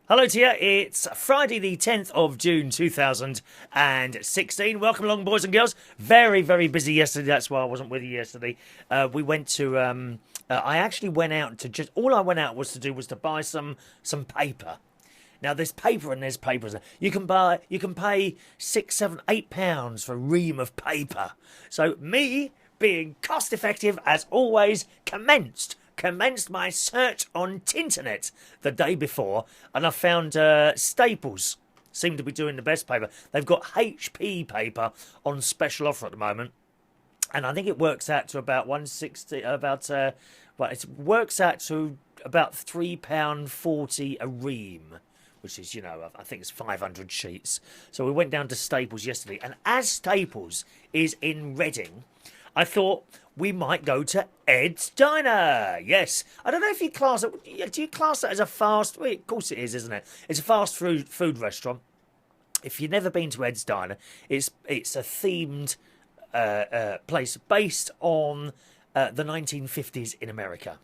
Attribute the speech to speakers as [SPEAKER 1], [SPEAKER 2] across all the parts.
[SPEAKER 1] Hello to you. It's Friday the 10th of June 2016. Welcome along, boys and girls. Very, very busy yesterday. That's why I wasn't with you yesterday. We went to... I actually went out to just... All I went out was to do was to buy some paper. Now, there's paper and there's papers. You can pay £6, £7, £8 for a ream of paper. So me, being cost effective as always, commenced my search on Tinternet the day before, and I found Staples seem to be doing the best paper. They've got HP paper on special offer at the moment, and I think it works out to about 160. It works out to about £3.40 a ream, which is, I think it's 500 sheets. So we went down to Staples yesterday, and as Staples is in Reading, I thought we might go to Ed's Diner. Yes. I don't know if you class it... Do you class it as a fast... Well, of course it is, isn't it? It's a fast food restaurant. If you've never been to Ed's Diner, it's a themed place based on the 1950s in America.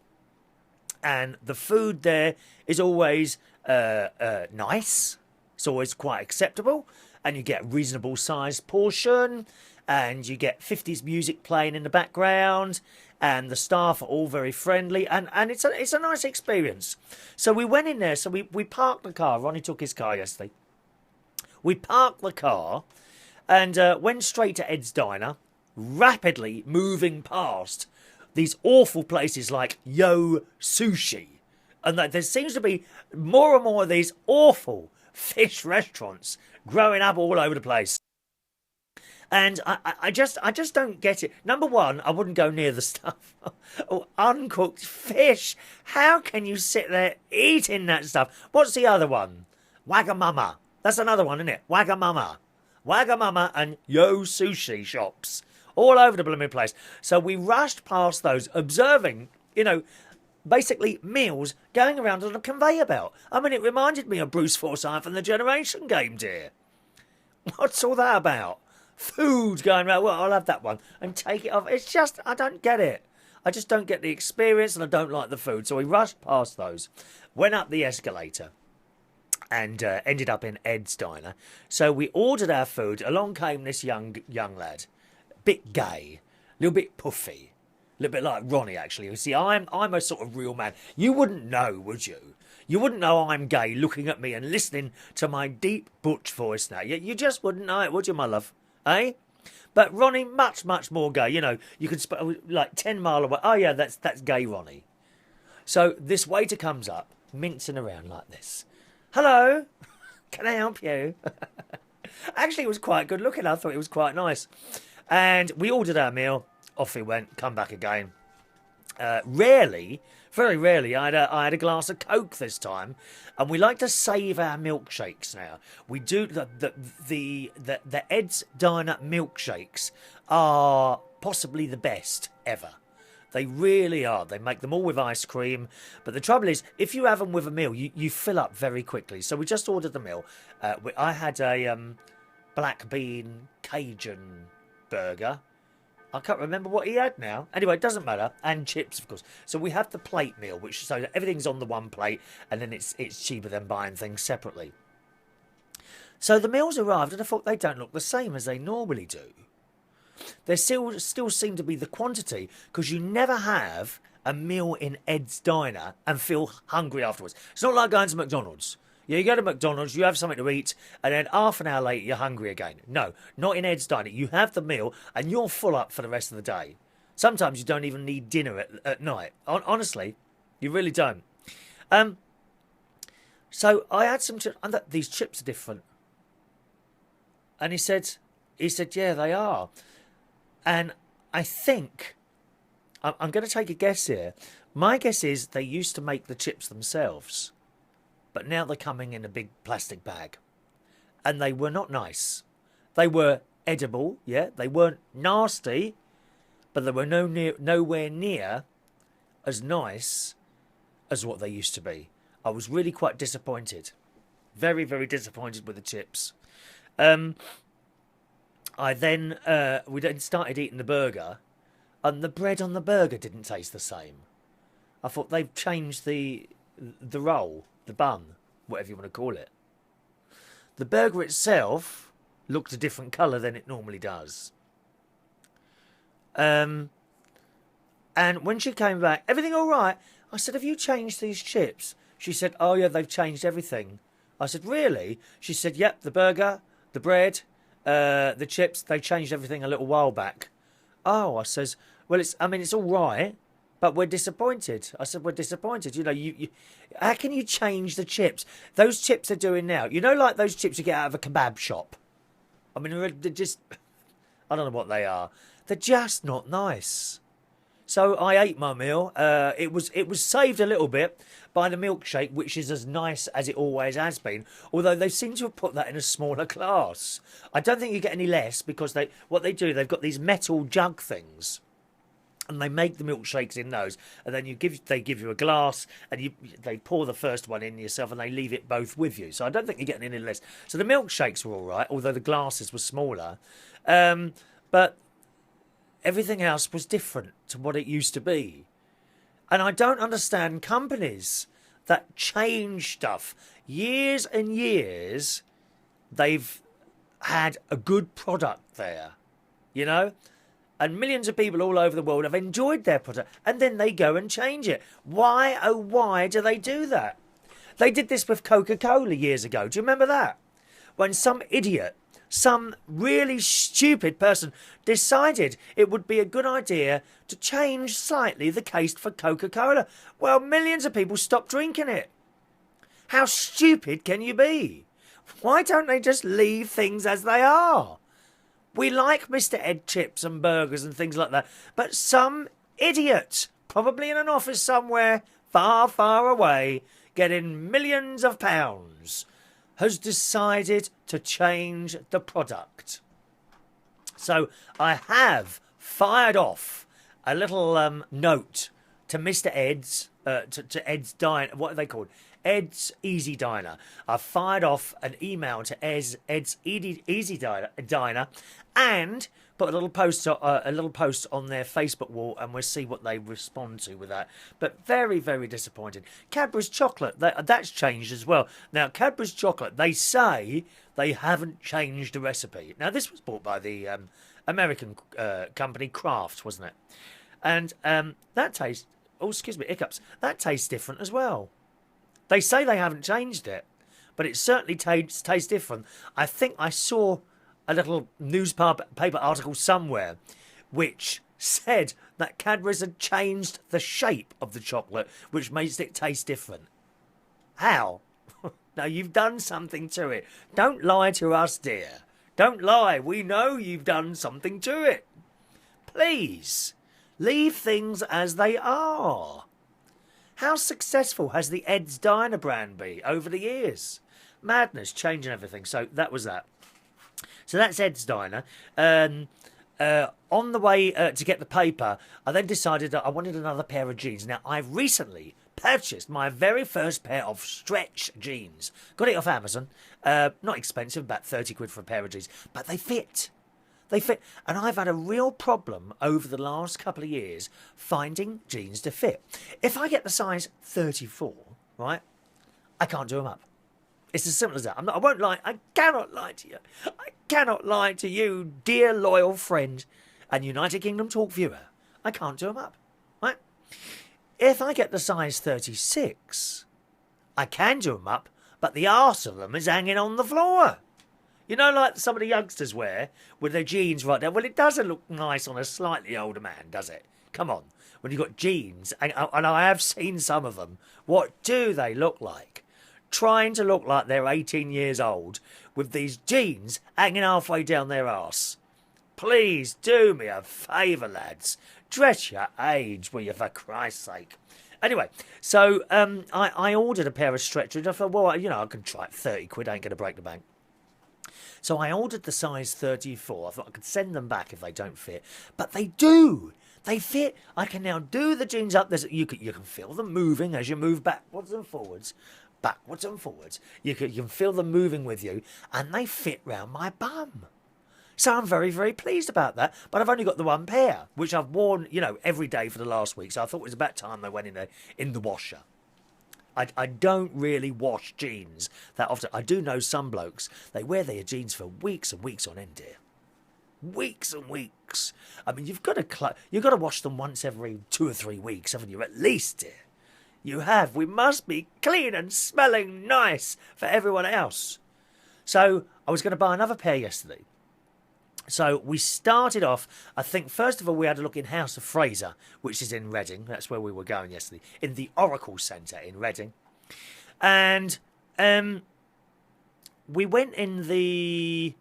[SPEAKER 1] And the food there is always nice. It's always quite acceptable. And you get a reasonable sized portion. And you get 50s music playing in the background, and the staff are all very friendly, and it's a nice experience. So we went in there, so we parked the car. Ronnie took his car yesterday. We parked the car and went straight to Ed's Diner, rapidly moving past these awful places like Yo Sushi. And there seems to be more and more of these awful fish restaurants growing up all over the place. And I just don't get it. Number one, I wouldn't go near the stuff. Oh, uncooked fish. How can you sit there eating that stuff? What's the other one? Wagamama. That's another one, isn't it? Wagamama. Wagamama and Yo Sushi shops. All over the blooming place. So we rushed past those, observing, basically meals going around on a conveyor belt. I mean, it reminded me of Bruce Forsyth and the Generation Game, dear. What's all that about? Food going around, well, I'll have that one and take it off. It's just, I don't get it. I just don't get the experience, and I don't like the food. So we rushed past those, went up the escalator, and ended up in Ed's Diner. So we ordered our food. Along came this young lad, bit gay, a little bit puffy, a little bit like Ronnie, actually. You see, I'm a sort of real man. You wouldn't know, would you? You wouldn't know I'm gay looking at me and listening to my deep butch voice now. You just wouldn't know it, would you, my love? Eh? But Ronnie, much, much more gay. You could like 10 mile away. Oh, yeah, that's gay Ronnie. So this waiter comes up, mincing around like this. Hello, can I help you? Actually, it was quite good looking. I thought it was quite nice. And we ordered our meal. Off we went. Come back again. Rarely, very rarely, I had a glass of Coke this time, and we like to save our milkshakes now. We do the Ed's Diner milkshakes are possibly the best ever. They really are. They make them all with ice cream, but the trouble is, if you have them with a meal, you fill up very quickly. So we just ordered the meal. I had a black bean Cajun burger. I can't remember what he had now. Anyway, it doesn't matter. And chips, of course. So we have the plate meal, so everything's on the one plate, and then it's cheaper than buying things separately. So the meals arrived, and I thought they don't look the same as they normally do. There still seem to be the quantity, because you never have a meal in Ed's Diner and feel hungry afterwards. It's not like going to McDonald's. You go to McDonald's, you have something to eat, and then half an hour later you're hungry again. No, not in Ed's Diner. You have the meal, and you're full up for the rest of the day. Sometimes you don't even need dinner at night. Honestly, you really don't. So I had some chips, and these chips are different. And he said, yeah, they are. And I think, I'm going to take a guess here. My guess is they used to make the chips themselves. But now they're coming in a big plastic bag. And they were not nice. They were edible, yeah. They weren't nasty, but they were nowhere near as nice as what they used to be. I was really quite disappointed. Very, very disappointed with the chips. We then started eating the burger, and the bread on the burger didn't taste the same. I thought they've changed the roll, the bun, whatever you want to call it. The burger itself looked a different colour than it normally does. And when she came back, everything all right? I said, have you changed these chips? She said, oh yeah, they've changed everything. I said, really? She said, yep, the burger, the bread, the chips, they changed everything a little while back. Oh, I says, well, it's all right, but we're disappointed. I said, we're disappointed. You know, you how can you change the chips? Those chips they're doing now, you know, like those chips you get out of a kebab shop. I mean, they're just, I don't know what they are. They're just not nice. So I ate my meal. It was saved a little bit by the milkshake, which is as nice as it always has been. Although they seem to have put that in a smaller glass. I don't think you get any less because what they do, they've got these metal jug things, and they make the milkshakes in those. And then they give you a glass, and they pour the first one in yourself, and they leave it both with you. So I don't think you're getting any less. So the milkshakes were all right, although the glasses were smaller. But everything else was different to what it used to be. And I don't understand companies that change stuff. Years and years, they've had a good product there, you know? And millions of people all over the world have enjoyed their product. And then they go and change it. Why, oh why do they do that? They did this with Coca-Cola years ago. Do you remember that? When some idiot, some really stupid person decided it would be a good idea to change slightly the taste for Coca-Cola. Well, millions of people stopped drinking it. How stupid can you be? Why don't they just leave things as they are? We like Mr. Ed chips and burgers and things like that, but some idiot, probably in an office somewhere far, far away, getting millions of pounds, has decided to change the product. So I have fired off a little note to Mr. Ed's, to Ed's Diner. What are they called? Ed's Easy Diner. I fired off an email to Ed's Easy Diner, and put a little post on their Facebook wall, and we'll see what they respond to with that. But very, very disappointed. Cadbury's chocolate, that's changed as well. Now, Cadbury's chocolate, they say they haven't changed the recipe. Now, this was bought by the American company Kraft, wasn't it? And that tastes, oh, excuse me, hiccups. That tastes different as well. They say they haven't changed it, but it certainly tastes different. I think I saw a little newspaper article somewhere which said that Cadbury's had changed the shape of the chocolate, which makes it taste different. How? Now, you've done something to it. Don't lie to us, dear. Don't lie. We know you've done something to it. Please, leave things as they are. How successful has the Ed's Diner brand been over the years? Madness, changing everything. So that was that. So that's Ed's Diner. On the way to get the paper, I then decided that I wanted another pair of jeans. Now, I've recently purchased my very first pair of stretch jeans. Got it off Amazon. Not expensive, about 30 quid for a pair of jeans. But they fit. They fit. And I've had a real problem over the last couple of years finding jeans to fit. If I get the size 34, right, I can't do them up. It's as simple as that. I won't lie. I cannot lie to you. I cannot lie to you, dear loyal friend and United Kingdom Talk viewer. I can't do them up. Right? If I get the size 36, I can do them up, but the arse of them is hanging on the floor. You know, like some of the youngsters wear with their jeans right there. Well, it doesn't look nice on a slightly older man, does it? Come on. When you've got jeans, and I have seen some of them, what do they look like? Trying to look like they're 18 years old with these jeans hanging halfway down their arse. Please do me a favour, lads. Dress your age, will you, for Christ's sake. Anyway, so I ordered a pair of stretchers. I thought, well, you know, I can try it. 30 quid, ain't going to break the bank. So I ordered the size 34. I thought I could send them back if they don't fit. But they do. They fit. I can now do the jeans up. You can feel them moving as you move backwards and forwards. Backwards and forwards. You can feel them moving with you. And they fit round my bum. So I'm very, very pleased about that. But I've only got the one pair, which I've worn, you know, every day for the last week. So I thought it was about time they went in the washer. I don't really wash jeans that often. I do know some blokes, they wear their jeans for weeks and weeks on end, dear. Weeks and weeks. I mean, you've got to wash them once every 2 or 3 weeks, haven't you? At least, dear. You have. We must be clean and smelling nice for everyone else. So I was going to buy another pair yesterday. So we started off, I think, first of all, we had a look in House of Fraser, which is in Reading. That's where we were going yesterday, in the Oracle Centre in Reading. And we went in the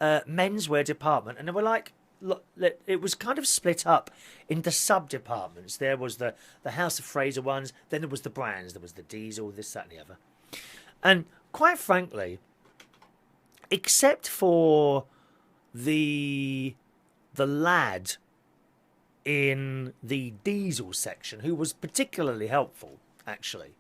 [SPEAKER 1] menswear department, and they were like, look, it was kind of split up into sub-departments. There was the House of Fraser ones, then there was the brands, there was the Diesel, this, that, and the other. And quite frankly, except for the lad in the Diesel section, who was particularly helpful, actually.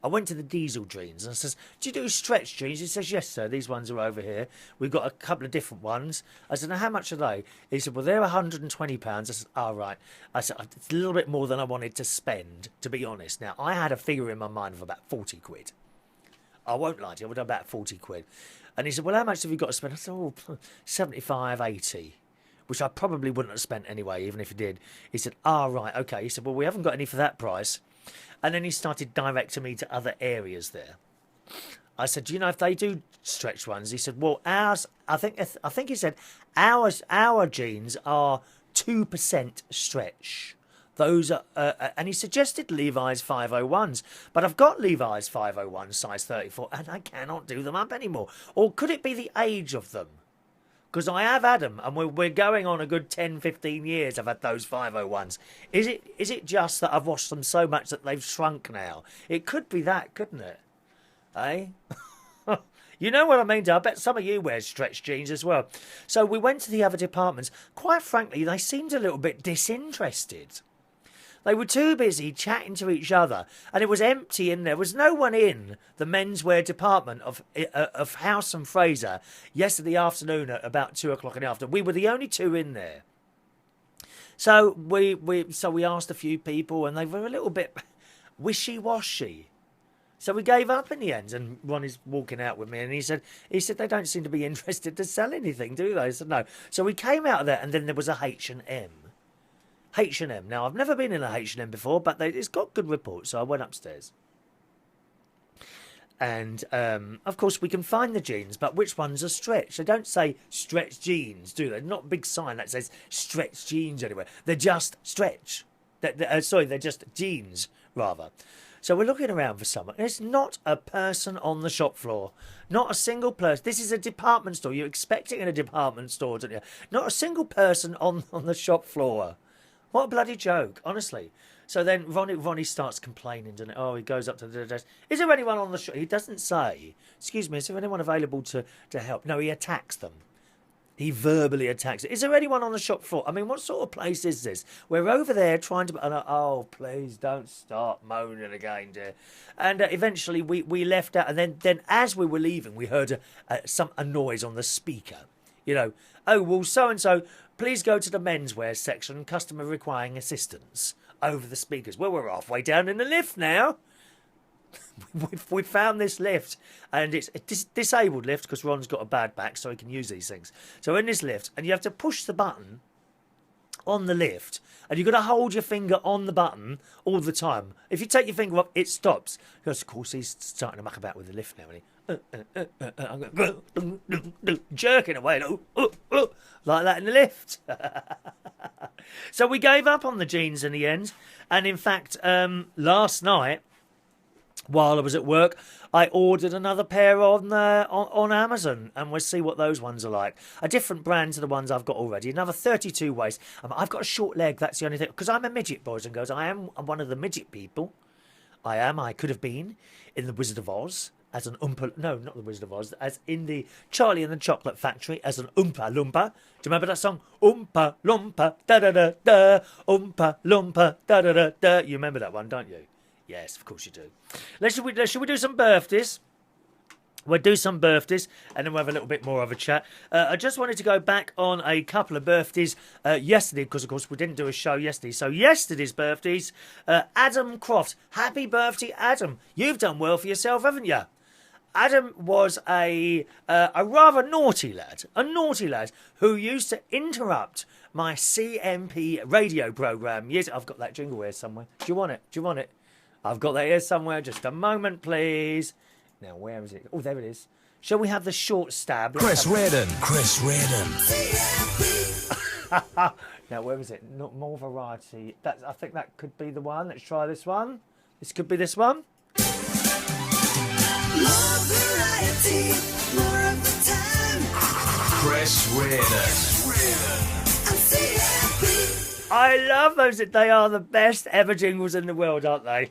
[SPEAKER 1] I went to the Diesel jeans and I says, do you do stretch jeans? He says, yes, sir, these ones are over here. We've got a couple of different ones. I said, now, how much are they? He said, well, they're £120. I said, oh, right. I said, it's a little bit more than I wanted to spend, to be honest. Now, I had a figure in my mind of about 40 quid. I won't lie to you, I would have about 40 quid. And he said, well, how much have you got to spend? I said, oh, 75, 80, which I probably wouldn't have spent anyway, even if he did. He said, oh, right, okay. He said, well, we haven't got any for that price. And then he started directing me to other areas there. I said, do you know if they do stretch ones? He said, well, ours, I think he said, our jeans are 2% stretch. Those are, and he suggested Levi's 501s, but I've got Levi's 501 size 34, and I cannot do them up anymore. Or could it be the age of them? Because I have had them, and we're going on a good 10, 15 years I've had those 501s. Is it just that I've washed them so much that they've shrunk now? It could be that, couldn't it? Eh? You know what I mean? I bet some of you wear stretch jeans as well. So we went to the other departments. Quite frankly, they seemed a little bit disinterested. They were too busy chatting to each other, and it was empty in there. There was no one in the menswear department of House and Fraser yesterday afternoon at about 2 o'clock in the afternoon. We were the only two in there. So we asked a few people, and they were a little bit wishy-washy. So we gave up in the end, and Ron is walking out with me, and he said they don't seem to be interested to sell anything, do they? I said no. So we came out of there, and then there was a H&M. H&M. Now, I've never been in a H&M before, but it's got good reports, so I went upstairs. And, of course, we can find the jeans, but which ones are stretch? They don't say stretch jeans, do they? Not a big sign that says stretch jeans anywhere. They're just stretch. They're just jeans, rather. So we're looking around for someone. There's not a person on the shop floor. Not a single person. This is a department store. You're expecting in a department store, don't you? Not a single person on the shop floor. What a bloody joke, honestly. So then Ronnie starts complaining, doesn't it? Oh, he goes up to the desk. Is there anyone on the shop? He doesn't say, excuse me, is there anyone available to help? No, he attacks them. He verbally attacks it. Is there anyone on the shop floor? I mean, what sort of place is this? We're over there trying to... Oh, please don't start moaning again, dear. And eventually we left out. And then as we were leaving, we heard a noise on the speaker. You know, oh, well, so-and-so... Please go to the menswear section, customer requiring assistance, over the speakers. Well, we're halfway down in the lift now. we found this lift, and it's a disabled lift because Ron's got a bad back, so he can use these things. So in this lift, and you have to push the button on the lift, and you've got to hold your finger on the button all the time. If you take your finger up, it stops. Because, of course, he's starting to muck about with the lift now, isn't he? Jerking away like that in the lift. So we gave up on the jeans in the end, and in fact last night while I was at work I ordered another pair on Amazon, and we'll see what those ones are like. A different brand to the ones I've got already. Another 32 waist. I've got a short leg, that's the only thing, because I'm a midget, boys and girls. I'm one of the midget people. I could have been in The Wizard of Oz as an Oompa... No, not The Wizard of Oz. As in the Charlie and the Chocolate Factory as an Oompa Loompa. Do you remember that song? Oompa Loompa, da-da-da-da. Oompa Loompa, da-da-da-da. You remember that one, don't you? Yes, of course you do. Should we do some birthdays? We'll do some birthdays and then we'll have a little bit more of a chat. I just wanted to go back on a couple of birthdays yesterday because, of course, we didn't do a show yesterday. So yesterday's birthdays, Adam Croft. Happy birthday, Adam. You've done well for yourself, haven't you? Adam was a rather naughty lad who used to interrupt my CMP radio programme. Yes, I've got that jingle here somewhere. Do you want it? I've got that here somewhere. Just a moment, please. Now, where is it? Oh, there it is. Shall we have the short stab?
[SPEAKER 2] Chris Reardon.
[SPEAKER 1] Now, where is it? Not more variety. I think that could be the one. Let's try this one. This could be this one.
[SPEAKER 3] More variety, more of the time.
[SPEAKER 2] Chris Reardon.
[SPEAKER 1] I love those. They are the best ever jingles in the world, aren't they?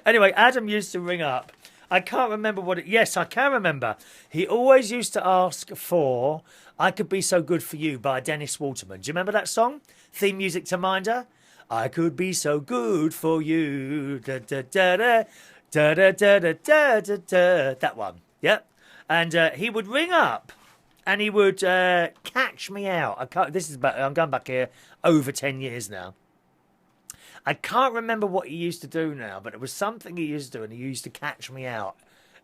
[SPEAKER 1] Anyway, Adam used to ring up. I can't remember what it... Yes, I can remember. He always used to ask for I Could Be So Good For You by Dennis Waterman. Do you remember that song? Theme music to Minder? I could be so good for you. Da, da, da, da, da, da, da, da, da, da, da. That one. Yep. And he would ring up and he would catch me out. I'm going back here over 10 years now. I can't remember what he used to do now, but it was something he used to do, and he used to catch me out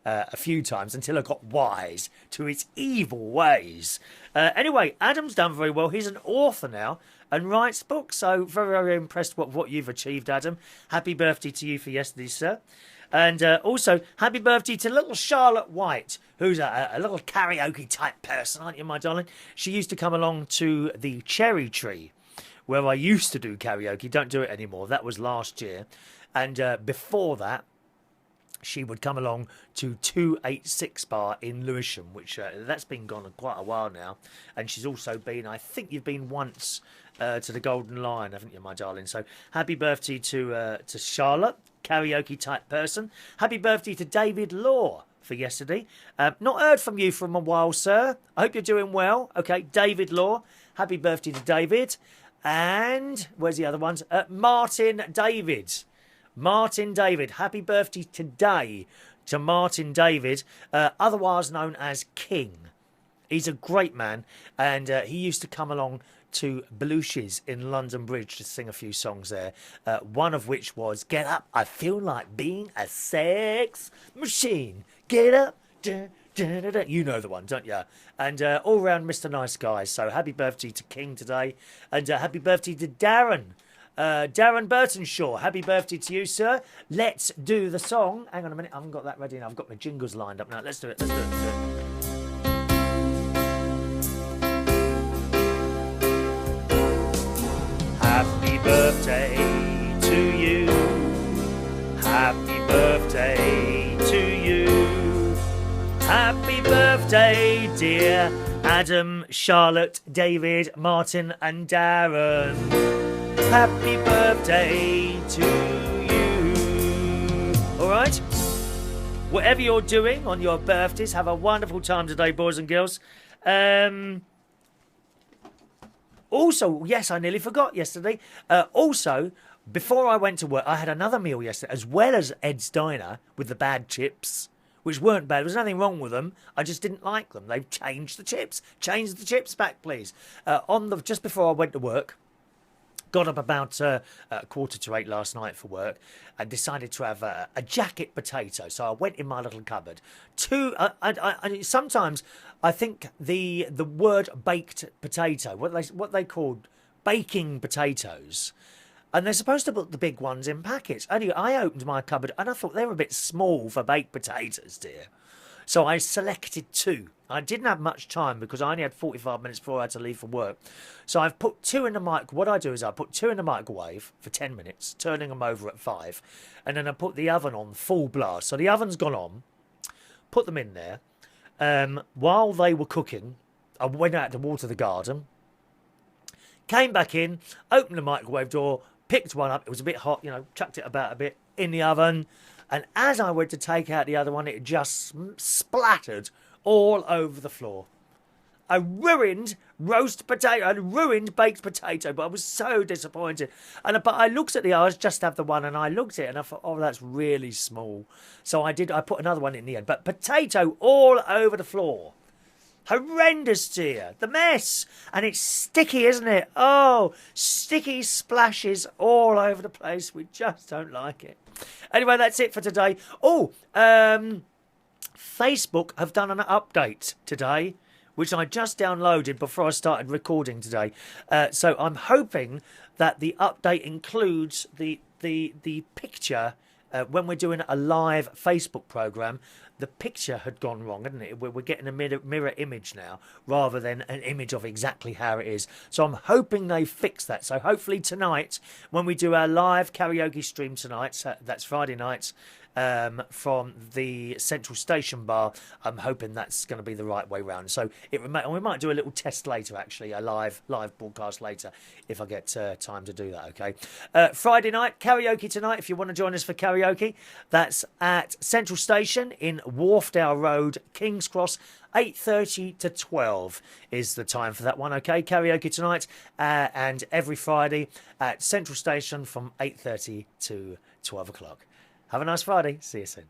[SPEAKER 1] a few times until I got wise to his evil ways. Anyway, Adam's done very well. He's an author now and writes books, so very, very impressed with what you've achieved, Adam. Happy birthday to you for yesterday, sir. And also, happy birthday to little Charlotte White, who's a little karaoke type person, aren't you, my darling? She used to come along to the Cherry Tree, where I used to do karaoke. Don't do it anymore. That was last year. And before that, she would come along to 286 Bar in Lewisham, which that's been gone quite a while now. And she's also been, I think you've been once to the Golden Lion, haven't you, my darling? So happy birthday to Charlotte, karaoke type person. Happy birthday to David Law for yesterday. Not heard from you for a while, sir. I hope you're doing well. Okay, David Law. Happy birthday to David. And where's the other ones? Martin David. Martin David. Happy birthday today to Martin David, otherwise known as King. He's a great man, and he used to come along to Belushi's in London Bridge to sing a few songs there. One of which was Get Up, I Feel Like Being a Sex Machine. Get up. You know the one, don't you? And all round Mr. Nice Guy. So happy birthday to King today. And happy birthday to Darren. Darren Burtonshaw. Happy birthday to you, sir. Let's do the song. Hang on a minute. I haven't got that ready now. I've got my jingles lined up now. Let's do it. Happy birthday to you. Happy birthday to you. Happy birthday, dear Adam, Charlotte, David, Martin and Darren. Happy birthday to you. All right? Whatever you're doing on your birthdays, have a wonderful time today, boys and girls. Also, yes, I nearly forgot yesterday. Also, before I went to work, I had another meal yesterday, as well as Ed's Diner with the bad chips, which weren't bad. There was nothing wrong with them. I just didn't like them. They've changed the chips. Change the chips back, please. Just before I went to work, got up about 7:45 last night for work and decided to have a jacket potato. So I went in my little cupboard. Sometimes I think the word baked potato, what they called baking potatoes, and they're supposed to put the big ones in packets. Anyway, I opened my cupboard and I thought they were a bit small for baked potatoes, dear. So I selected two. I didn't have much time because I only had 45 minutes before I had to leave for work. So I've put two in the mic. What I do is I put two in the microwave for 10 minutes, turning them over at 5. And then I put the oven on full blast. So the oven's gone on. Put them in there. While they were cooking, I went out to water the garden. Came back in, opened the microwave door, picked one up. It was a bit hot, chucked it about a bit in the oven. And as I went to take out the other one, it just splattered all over the floor. a ruined roast potato, a ruined baked potato, but I was so disappointed. But I looked at I was just have the one, and I looked at it and I thought, oh, that's really small. So I put another one in the end. But potato all over the floor. Horrendous, dear. The mess. And it's sticky, isn't it? Oh, sticky splashes all over the place. We just don't like it. Anyway, that's it for today. Facebook have done an update today, which I just downloaded before I started recording today. So I'm hoping that the update includes the picture when we're doing a live Facebook program. The picture had gone wrong, hadn't it? We're getting a mirror image now rather than an image of exactly how it is. So I'm hoping they fix that. So hopefully tonight, when we do our live karaoke stream tonight, that's Friday nights, from the Central Station bar, I'm hoping that's going to be the right way round. So we might do a little test later, actually, a live broadcast later, if I get time to do that. Okay. Friday night karaoke tonight. If you want to join us for karaoke, that's at Central Station in Wharfdale Road, King's Cross. 8:30 to 12 is the time for that one. Okay, karaoke tonight, and every Friday at Central Station from 8:30 to 12 o'clock. Have a nice Friday. See you soon.